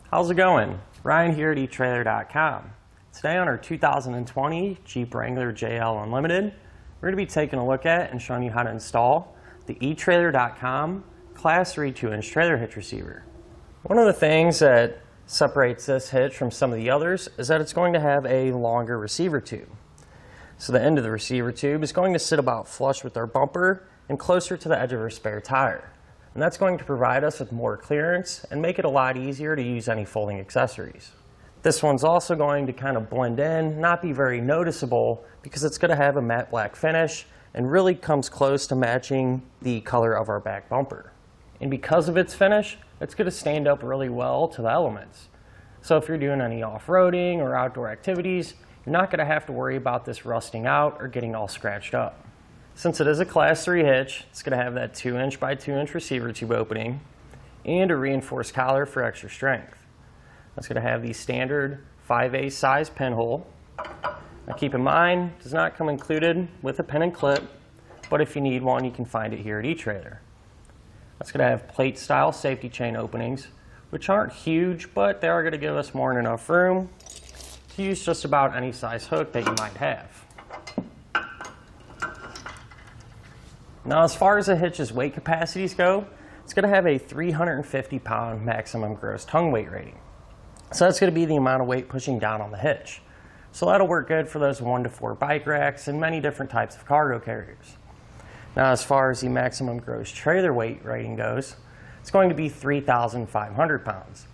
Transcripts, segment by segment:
How's it going? Ryan here at etrailer.com. Today on our 2020 Jeep Wrangler JL Unlimited, we're going to be taking a look at and showing you how to install the etrailer.com Class 3 2-inch trailer hitch receiver. One of the things that separates this hitch from some of the others is that it's going to have a longer receiver tube. So the end of the receiver tube is going to sit about flush with our bumper and closer to the edge of our spare tire. And that's going to provide us with more clearance and make it a lot easier to use any folding accessories. This one's also going to kind of blend in, not be very noticeable, because it's going to have a matte black finish and really comes close to matching the color of our back bumper. And because of its finish, it's going to stand up really well to the elements. So if you're doing any off-roading or outdoor activities, you're not going to have to worry about this rusting out or getting all scratched up. Since it is a Class 3 hitch, it's going to have that 2-inch by 2-inch receiver tube opening and a reinforced collar for extra strength. It's going to have the standard 5/8 size pinhole. Now keep in mind, it does not come included with a pin and clip, but if you need one, you can find it here at eTrailer. It's going to have plate style safety chain openings, which aren't huge, but they are going to give us more than enough room to use just about any size hook that you might have. Now, as far as the hitch's weight capacities go, it's going to have a 350-pound maximum gross tongue weight rating. So that's going to be the amount of weight pushing down on the hitch. So that'll work good for those 1 to 4 bike racks and many different types of cargo carriers. Now, as far as the maximum gross trailer weight rating goes, it's going to be 3,500 pounds.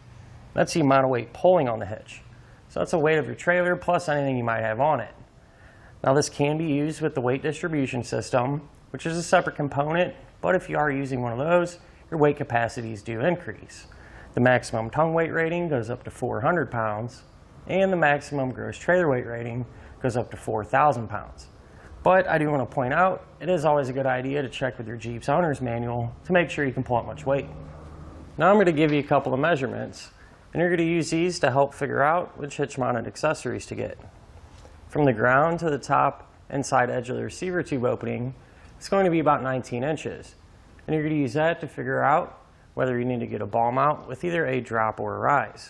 That's the amount of weight pulling on the hitch. So that's the weight of your trailer plus anything you might have on it. Now, this can be used with the weight distribution system, which is a separate component, but if you are using one of those, your weight capacities do increase. The maximum tongue weight rating goes up to 400 pounds, and the maximum gross trailer weight rating goes up to 4,000 pounds. But I do want to point out, it is always a good idea to check with your Jeep's owner's manual to make sure you can pull up much weight. Now I'm going to give you a couple of measurements, and you're going to use these to help figure out which hitch-mounted accessories to get. From the ground to the top and side edge of the receiver tube opening, it's going to be about 19 inches. And you're going to use that to figure out whether you need to get a ball mount with either a drop or a rise.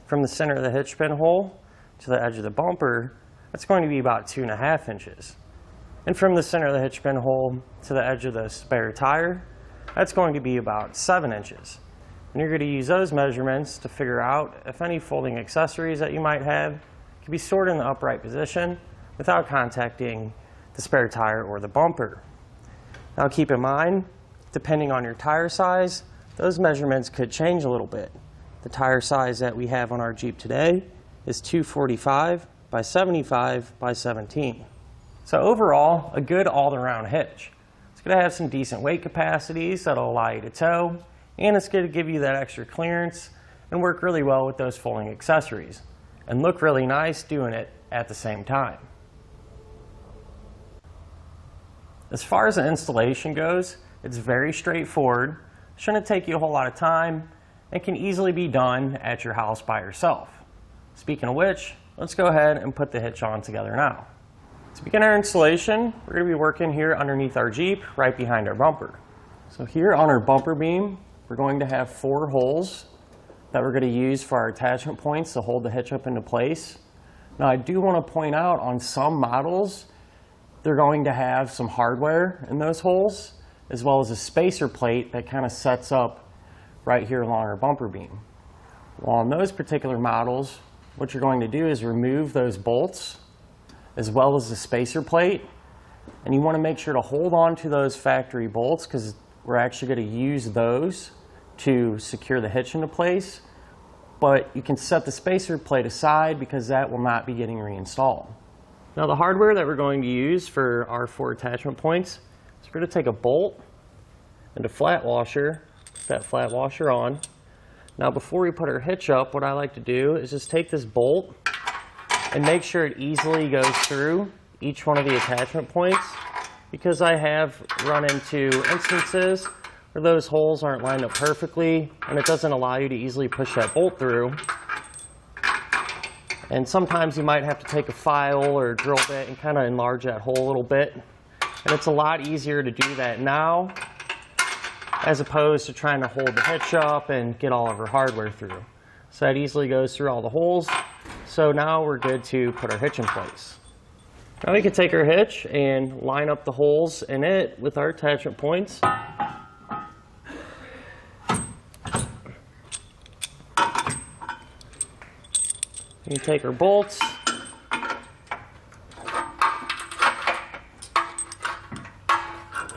From the center of the hitch pin hole to the edge of the bumper, that's going to be about 2.5 inches. And from the center of the hitch pin hole to the edge of the spare tire, that's going to be about 7 inches. And you're going to use those measurements to figure out if any folding accessories that you might have can be stored in the upright position without contacting the spare tire or the bumper. Now keep in mind, depending on your tire size, those measurements could change a little bit. The tire size that we have on our Jeep today is 245 by 75 by 17. So overall, a good all-around hitch. It's going to have some decent weight capacities that'll allow you to tow, and it's going to give you that extra clearance and work really well with those folding accessories and look really nice doing it at the same time. As far as the installation goes, it's very straightforward, shouldn't take you a whole lot of time, and can easily be done at your house by yourself. Speaking of which, let's go ahead and put the hitch on together now. To begin our installation, we're going to be working here underneath our Jeep, right behind our bumper. So here on our bumper beam, we're going to have 4 holes that we're going to use for our attachment points to hold the hitch up into place. Now I do want to point out on some models, they're going to have some hardware in those holes, as well as a spacer plate that kind of sets up right here along our bumper beam. Well, on those particular models, what you're going to do is remove those bolts, as well as the spacer plate, and you want to make sure to hold on to those factory bolts because we're actually going to use those to secure the hitch into place, but you can set the spacer plate aside because that will not be getting reinstalled. Now the hardware that we're going to use for our 4 attachment points is we're going to take a bolt and a flat washer, put that flat washer on. Now before we put our hitch up, what I like to do is just take this bolt and make sure it easily goes through each one of the attachment points, because I have run into instances where those holes aren't lined up perfectly and it doesn't allow you to easily push that bolt through. And sometimes you might have to take a file or a drill bit and kind of enlarge that hole a little bit. And it's a lot easier to do that now as opposed to trying to hold the hitch up and get all of our hardware through. So that easily goes through all the holes. So now we're good to put our hitch in place. Now we can take our hitch and line up the holes in it with our attachment points. You take our bolts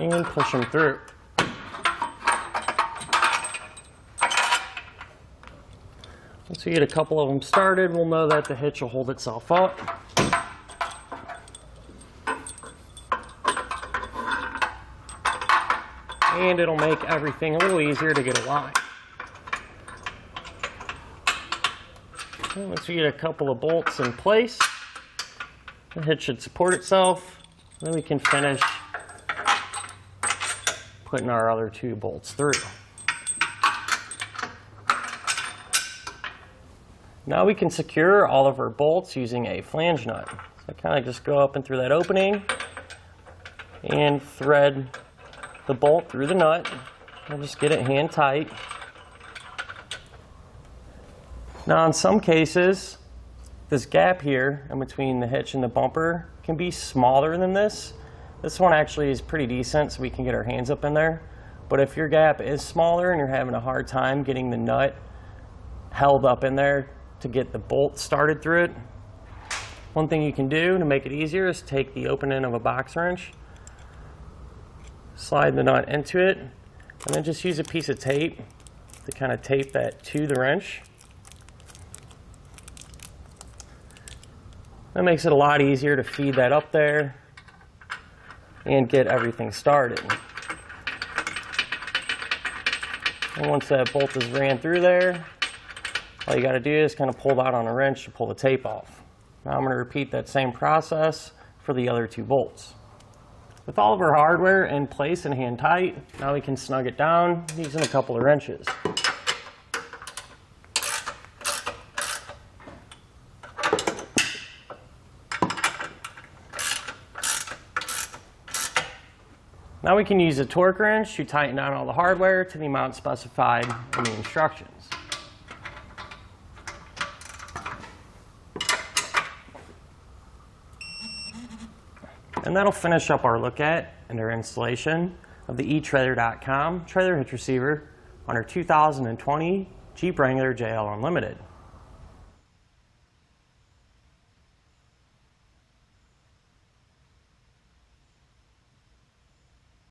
and push them through. Once we get a couple of them started, we'll know that the hitch will hold itself up. And it'll make everything a little easier to get aligned. Once we get a couple of bolts in place, the hitch should support itself. Then we can finish putting our other 2 bolts through. Now we can secure all of our bolts using a flange nut. So kind of just go up and through that opening and thread the bolt through the nut. And just get it hand tight. Now in some cases, this gap here in between the hitch and the bumper can be smaller than this. This one actually is pretty decent, so we can get our hands up in there. But if your gap is smaller and you're having a hard time getting the nut held up in there to get the bolt started through it, one thing you can do to make it easier is take the open end of a box wrench, slide the nut into it, and then just use a piece of tape to kind of tape that to the wrench. That makes it a lot easier to feed that up there and get everything started. And once that bolt is ran through there, all you got to do is kind of pull that on a wrench to pull the tape off. Now I'm going to repeat that same process for the other 2 bolts. With all of our hardware in place and hand tight, now we can snug it down using a couple of wrenches. Now we can use a torque wrench to tighten down all the hardware to the amount specified in the instructions. And that'll finish up our look at and our installation of the etrailer.com trailer hitch receiver on our 2020 Jeep Wrangler JL Unlimited.